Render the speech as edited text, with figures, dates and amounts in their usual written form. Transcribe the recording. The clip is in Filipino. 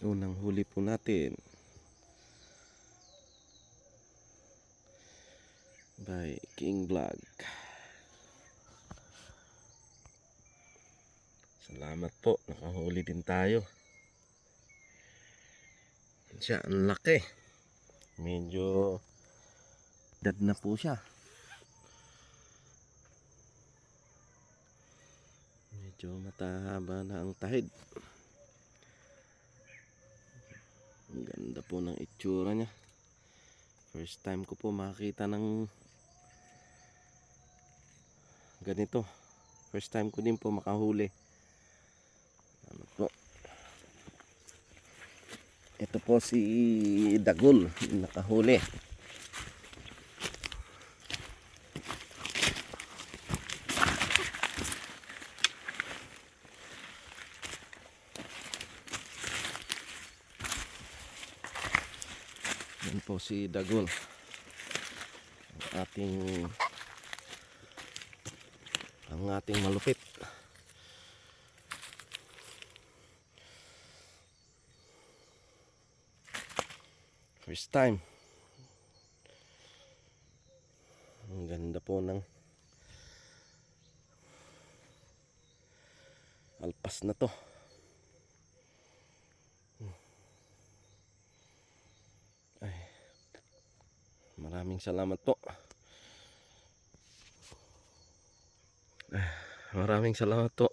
Unang huli po natin by King Vlog. Salamat po, nakahuli din tayo. Siya, ang laki. Medyo dad na po siya. Medyo matahaba na ang tahid. Ang ganda po ng itsura niya. First time ko po makakita ng ganito. First time ko din po makahuli. Ano po? Ito po si Dagul, nakahuli. Yan po si Dagul, ang ating malupit. First time. Ang ganda po ng alpas na to. Ay, maraming salamat po. Maraming salamat po.